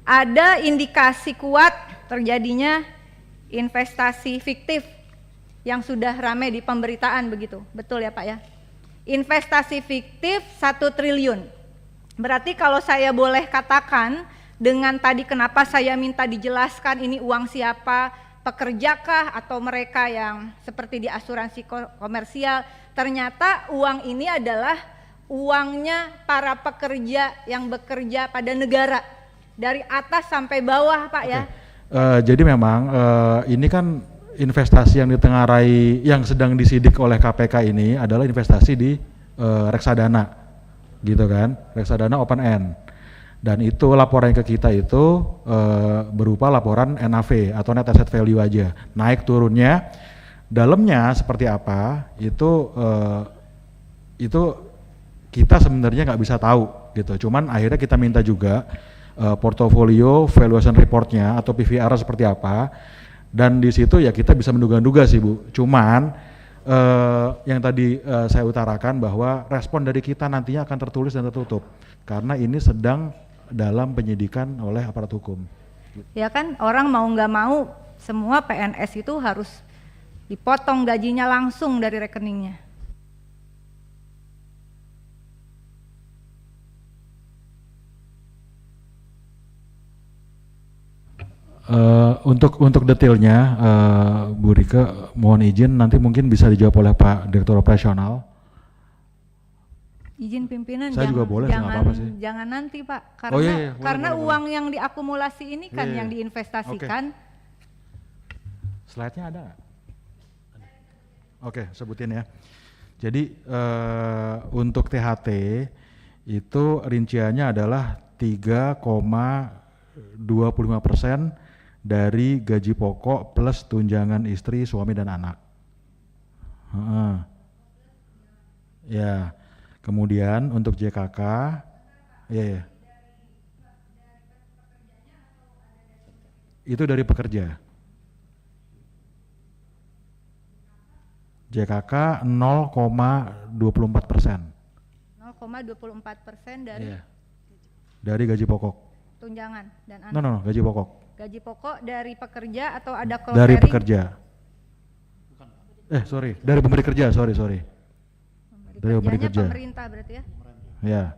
Ada indikasi kuat terjadinya investasi fiktif yang sudah ramai di pemberitaan begitu. Betul ya Pak ya? Investasi fiktif 1 triliun. Berarti kalau saya boleh katakan dengan tadi kenapa saya minta dijelaskan ini uang siapa, pekerjakah atau mereka yang seperti di asuransi komersial, ternyata uang ini adalah uangnya para pekerja yang bekerja pada negara dari atas sampai bawah Pak ya. Jadi memang ini kan investasi yang ditengarai yang sedang disidik oleh KPK ini adalah investasi di reksadana gitu kan, reksadana open end. Dan itu laporan ke kita itu berupa laporan NAV atau net asset value aja, naik turunnya, dalamnya seperti apa itu kita sebenarnya nggak bisa tahu gitu. Cuman akhirnya kita minta juga portofolio valuation reportnya atau PVR seperti apa, dan di situ ya kita bisa menduga-duga sih Bu. Cuman yang tadi saya utarakan bahwa respon dari kita nantinya akan tertulis dan tertutup karena ini sedang dalam penyidikan oleh aparat hukum. Ya kan orang mau nggak mau semua PNS itu harus dipotong gajinya langsung dari rekeningnya. Untuk detailnya Bu Rike mohon izin nanti mungkin bisa dijawab oleh Pak Direktur Operasional. Izin pimpinan, saya juga boleh, apa-apa sih. Jangan nanti Pak, karena karena boleh. uang yang diakumulasi ini kan yang diinvestasikan. Slide-nya ada nggak? Oke, sebutin ya. Jadi untuk THT itu rinciannya adalah 3,25% dari gaji pokok plus tunjangan istri, suami dan anak. Ya, kemudian untuk JKK, itu dari pekerja. JKK 0,24%. 0,24% dari dari gaji pokok. Tunjangan dan anak. No, gaji pokok. Gaji pokok dari pekerja atau ada call dari sharing? Pekerja. Dari pemberi kerja, sorry. Dari pemberi kerja. Pemerintah berarti ya? Ya.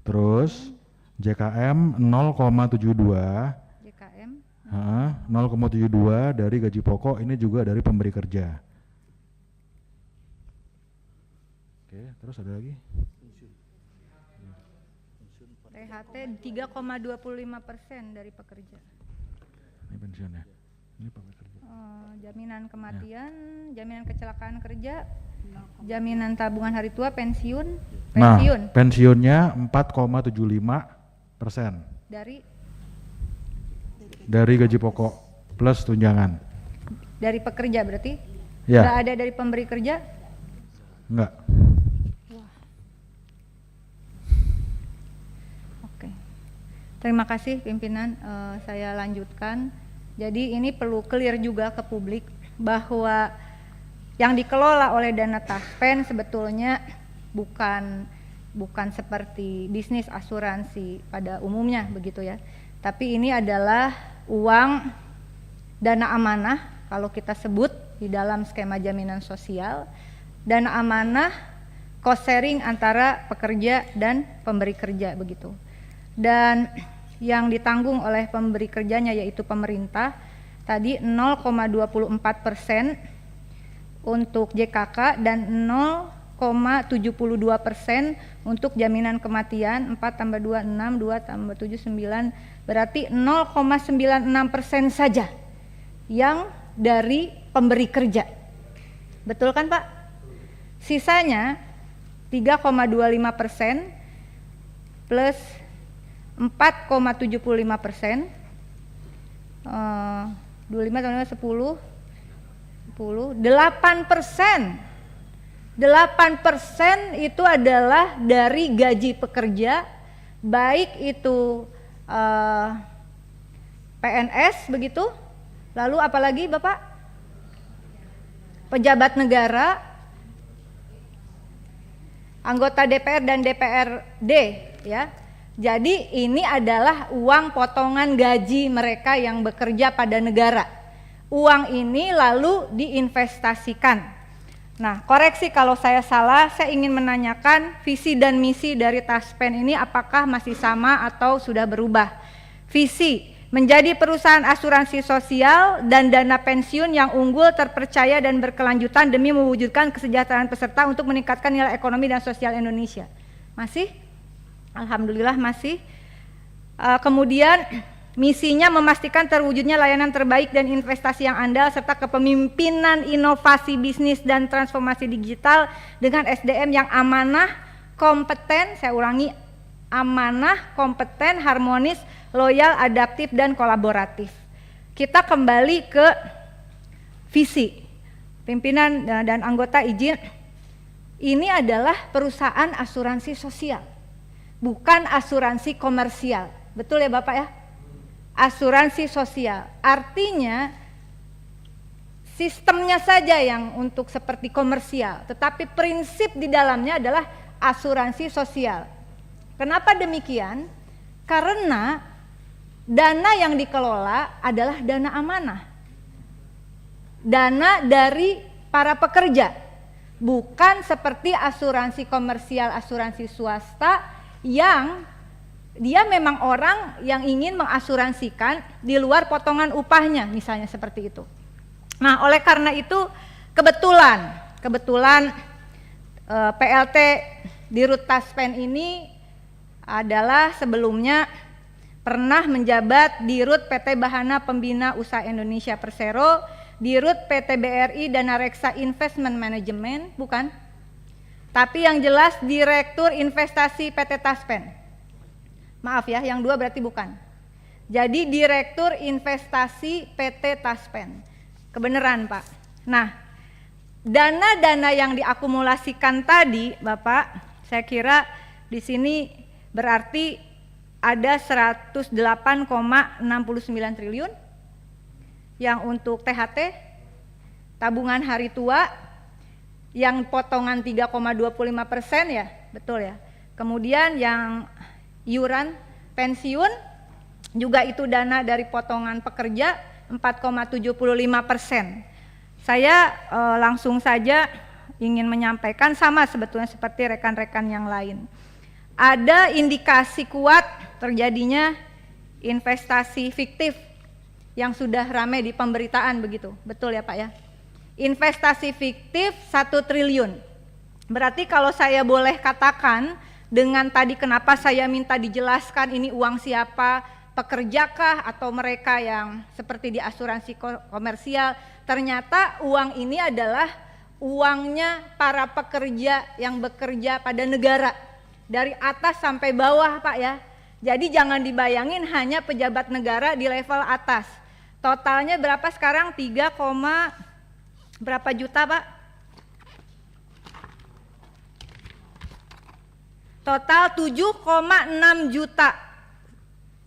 Terus JKM 0,72. JKM 0,72 dari gaji pokok, ini juga dari pemberi kerja. Oke, terus ada lagi? THT 3,25% dari pekerja. Ini pensiunnya. Ini pekerja. Jaminan kematian, jaminan kecelakaan kerja, jaminan tabungan hari tua, pensiun. Nah, pensiunnya 4,75% dari gaji pokok plus tunjangan. Dari pekerja berarti? Ya. Nggak ada dari pemberi kerja? Enggak. Terima kasih pimpinan, saya lanjutkan. Jadi ini perlu clear juga ke publik bahwa yang dikelola oleh dana Taspen sebetulnya bukan seperti bisnis asuransi pada umumnya begitu ya. Tapi ini adalah uang dana amanah kalau kita sebut di dalam skema jaminan sosial, dana amanah cost sharing antara pekerja dan pemberi kerja begitu. Dan yang ditanggung oleh pemberi kerjanya yaitu pemerintah tadi 0,24% untuk JKK dan 0,72% untuk jaminan kematian. 4 tambah 2 6, 2 tambah 7 9, berarti 0,96% saja yang dari pemberi kerja. Betul kan Pak? Sisanya 3,25% plus 4,75%, 25 tambah 10, 8%. 8% itu adalah dari gaji pekerja, baik itu PNS begitu, lalu apalagi Bapak? Pejabat negara, anggota DPR dan DPRD ya. Jadi ini adalah uang potongan gaji mereka yang bekerja pada negara. Uang ini lalu diinvestasikan. Nah, koreksi kalau saya salah, saya ingin menanyakan visi dan misi dari Taspen ini apakah masih sama atau sudah berubah. Visi, menjadi perusahaan asuransi sosial dan dana pensiun yang unggul, terpercaya dan berkelanjutan demi mewujudkan kesejahteraan peserta untuk meningkatkan nilai ekonomi dan sosial Indonesia. Masih? Alhamdulillah masih. Kemudian misinya memastikan terwujudnya layanan terbaik dan investasi yang andal serta kepemimpinan inovasi bisnis dan transformasi digital dengan SDM yang amanah, kompeten, saya ulangi, amanah, kompeten, harmonis, loyal, adaptif dan kolaboratif. Kita kembali ke visi. Pimpinan dan anggota izin, ini adalah perusahaan asuransi sosial, bukan asuransi komersial. Betul ya Bapak ya? Asuransi sosial. Artinya sistemnya saja yang untuk seperti komersial, tetapi prinsip di dalamnya adalah asuransi sosial. Kenapa demikian? Karena dana yang dikelola adalah dana amanah. Dana dari para pekerja. Bukan seperti asuransi komersial, asuransi swasta yang dia memang orang yang ingin mengasuransikan di luar potongan upahnya, misalnya seperti itu. Nah, oleh karena itu kebetulan PLT Dirut Taspen ini adalah sebelumnya pernah menjabat Dirut PT Bahana Pembina Usaha Indonesia Persero, Dirut PT BRI Dana Reksa Investment Management, bukan? Tapi yang jelas Direktur Investasi PT Taspen. Maaf ya, yang dua berarti bukan. Jadi Direktur Investasi PT Taspen. Kebenaran Pak. Nah, dana-dana yang diakumulasikan tadi Bapak, saya kira di sini berarti ada 108,69 triliun yang untuk THT, tabungan hari tua, yang potongan 3,25% ya, betul ya. Kemudian yang iuran pensiun juga itu dana dari potongan pekerja 4,75%. Saya langsung saja ingin menyampaikan sama sebetulnya seperti rekan-rekan yang lain. Ada indikasi kuat terjadinya investasi fiktif yang sudah ramai di pemberitaan begitu, betul ya Pak ya? Investasi fiktif 1 triliun. Berarti kalau saya boleh katakan dengan tadi kenapa saya minta dijelaskan ini uang siapa, pekerjakah atau mereka yang seperti di asuransi komersial, ternyata uang ini adalah uangnya para pekerja yang bekerja pada negara dari atas sampai bawah Pak ya. Jadi jangan dibayangin hanya pejabat negara di level atas. Totalnya berapa sekarang? 3, berapa juta Pak? Total 7,6 juta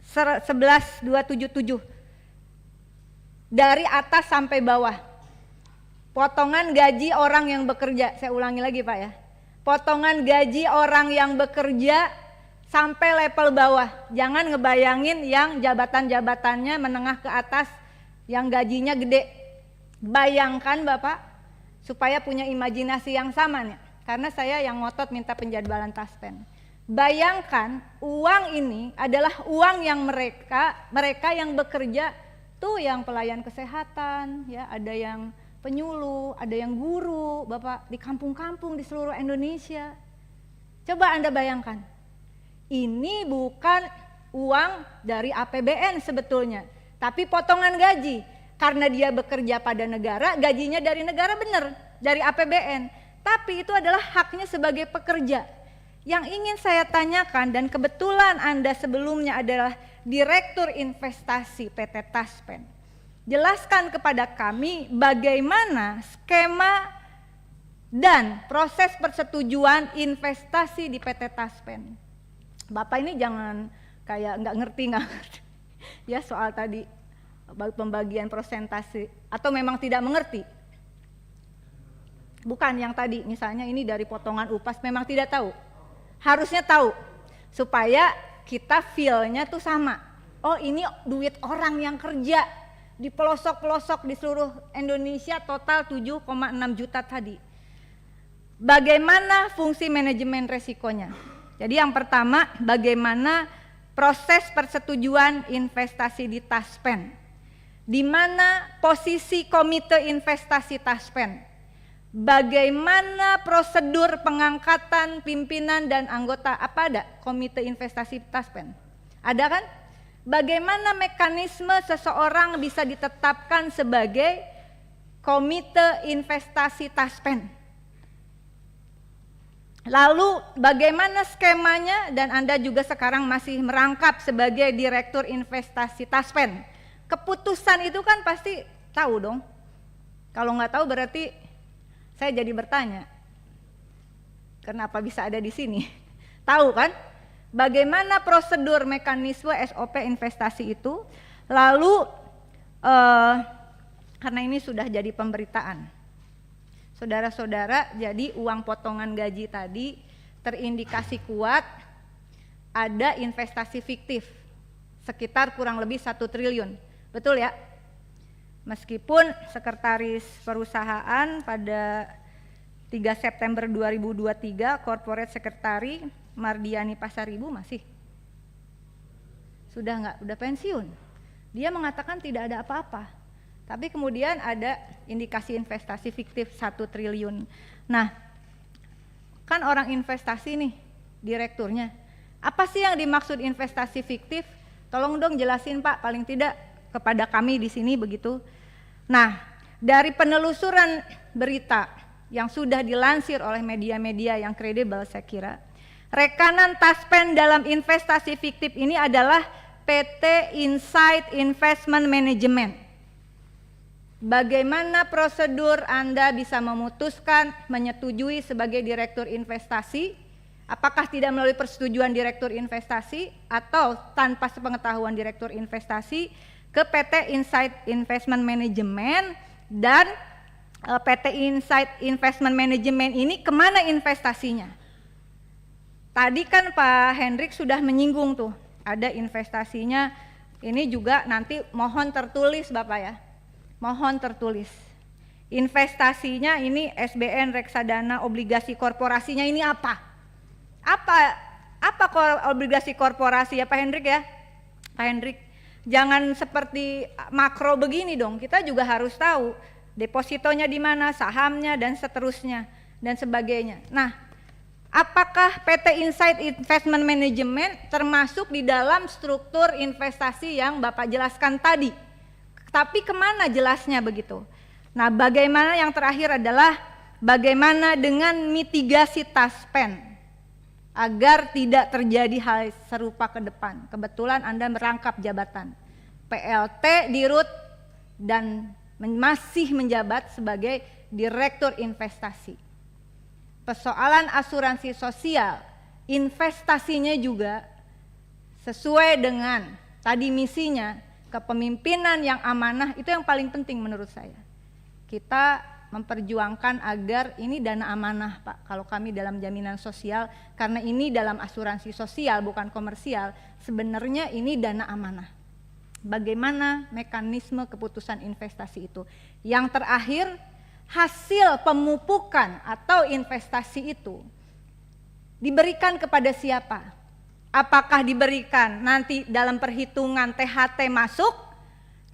11.277 dari atas sampai bawah. Potongan gaji orang yang bekerja, saya ulangi lagi Pak ya. Potongan gaji orang yang bekerja sampai level bawah. Jangan ngebayangin yang jabatan-jabatannya menengah ke atas yang gajinya gede. Bayangkan Bapak supaya punya imajinasi yang sama nih. Karena saya yang ngotot minta penjadwalan Taspen. Bayangkan uang ini adalah uang yang mereka yang bekerja tuh yang pelayan kesehatan, ya ada yang penyuluh, ada yang guru, Bapak di kampung-kampung di seluruh Indonesia. Coba Anda bayangkan, ini bukan uang dari APBN sebetulnya, tapi potongan gaji. Karena dia bekerja pada negara, gajinya dari negara benar, dari APBN. Tapi itu adalah haknya sebagai pekerja. Yang ingin saya tanyakan dan kebetulan Anda sebelumnya adalah Direktur Investasi PT Taspen. Jelaskan kepada kami bagaimana skema dan proses persetujuan investasi di PT Taspen. Bapak ini jangan kayak nggak ngerti ya soal tadi pembagian persentase atau memang tidak mengerti. Bukan yang tadi misalnya ini dari potongan upah memang tidak tahu. Harusnya tahu supaya kita feel-nya tuh sama. Oh ini duit orang yang kerja di pelosok-pelosok di seluruh Indonesia total 7,6 juta tadi. Bagaimana fungsi manajemen resikonya? Jadi yang pertama, bagaimana proses persetujuan investasi di Taspen? Di mana posisi komite investasi Taspen? Bagaimana prosedur pengangkatan pimpinan dan anggota? Apa ada komite investasi Taspen? Ada kan? Bagaimana mekanisme seseorang bisa ditetapkan sebagai komite investasi Taspen? Lalu bagaimana skemanya, dan Anda juga sekarang masih merangkap sebagai direktur investasi Taspen. Keputusan itu kan pasti tahu dong. Kalau nggak tahu berarti saya jadi bertanya, kenapa bisa ada di sini? Tahu kan? Bagaimana prosedur mekanisme SOP investasi itu? Lalu karena ini sudah jadi pemberitaan, saudara-saudara, jadi uang potongan gaji tadi terindikasi kuat ada investasi fiktif sekitar kurang lebih 1 triliun, betul ya? Meskipun sekretaris perusahaan pada 3 September 2023 corporate secretary Mardiani Pasaribu masih sudah enggak, udah pensiun. Dia mengatakan tidak ada apa-apa. Tapi kemudian ada indikasi investasi fiktif 1 triliun. Nah, kan orang investasi nih direkturnya. Apa sih yang dimaksud investasi fiktif? Tolong dong jelasin Pak, paling tidak kepada kami di sini begitu. Nah, dari penelusuran berita yang sudah dilansir oleh media-media yang kredibel, saya kira rekanan Taspen dalam investasi fiktif ini adalah PT Insight Investment Management. Bagaimana prosedur Anda bisa memutuskan menyetujui sebagai direktur investasi? Apakah tidak melalui persetujuan direktur investasi atau tanpa sepengetahuan direktur investasi ke PT Insight Investment Management, dan PT Insight Investment Management ini kemana investasinya? Tadi kan Pak Hendrik sudah menyinggung tuh, ada investasinya, ini juga nanti mohon tertulis Bapak ya, mohon tertulis. Investasinya ini SBN, reksadana, obligasi korporasinya ini apa? Apa obligasi korporasi ya Pak Hendrik ya? Pak Hendrik, jangan seperti makro begini dong, kita juga harus tahu depositonya di mana, sahamnya dan seterusnya dan sebagainya. Nah, apakah PT Insight Investment Management termasuk di dalam struktur investasi yang Bapak jelaskan tadi? Tapi kemana jelasnya begitu? Nah, bagaimana yang terakhir adalah bagaimana dengan mitigasi Taspen agar tidak terjadi hal serupa ke depan. Kebetulan Anda merangkap jabatan PLT Dirut dan masih menjabat sebagai direktur investasi. Persoalan asuransi sosial, investasinya juga sesuai dengan tadi misinya, kepemimpinan yang amanah, itu yang paling penting menurut saya. Kita memperjuangkan agar ini dana amanah Pak, kalau kami dalam jaminan sosial, karena ini dalam asuransi sosial bukan komersial, sebenarnya ini dana amanah. Bagaimana mekanisme keputusan investasi itu? Yang terakhir, hasil pemupukan atau investasi itu diberikan kepada siapa? Apakah diberikan nanti dalam perhitungan THT masuk,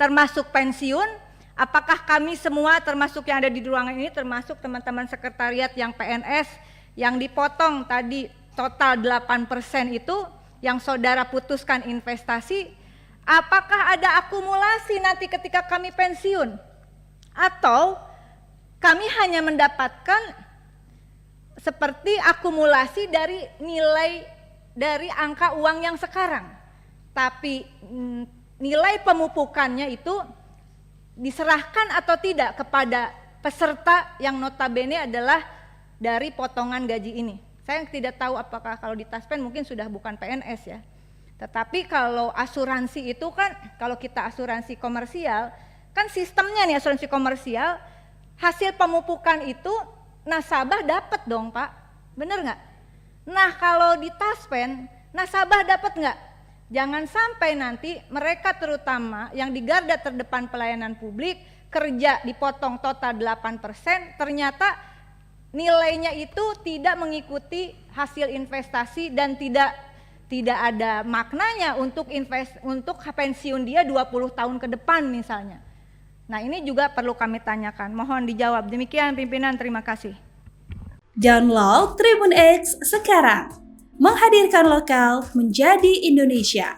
termasuk pensiun? Apakah kami semua termasuk yang ada di ruangan ini, termasuk teman-teman sekretariat yang PNS yang dipotong tadi total 8% itu yang saudara putuskan investasi, apakah ada akumulasi nanti ketika kami pensiun? Atau kami hanya mendapatkan seperti akumulasi dari nilai dari angka uang yang sekarang, tapi nilai pemupukannya itu diserahkan atau tidak kepada peserta yang notabene adalah dari potongan gaji ini. Saya tidak tahu apakah kalau di Taspen mungkin sudah bukan PNS ya. Tetapi kalau asuransi itu kan, kalau kita asuransi komersial, kan sistemnya nih asuransi komersial, hasil pemupukan itu nasabah dapat dong Pak, bener nggak? Nah kalau di Taspen, nasabah dapat nggak? Jangan sampai nanti mereka terutama yang di garda terdepan pelayanan publik kerja dipotong total 8%, ternyata nilainya itu tidak mengikuti hasil investasi dan tidak ada maknanya untuk pensiun dia 20 tahun ke depan misalnya. Nah, ini juga perlu kami tanyakan. Mohon dijawab. Demikian pimpinan, terima kasih. Download Tribun X sekarang. Menghadirkan lokal menjadi Indonesia.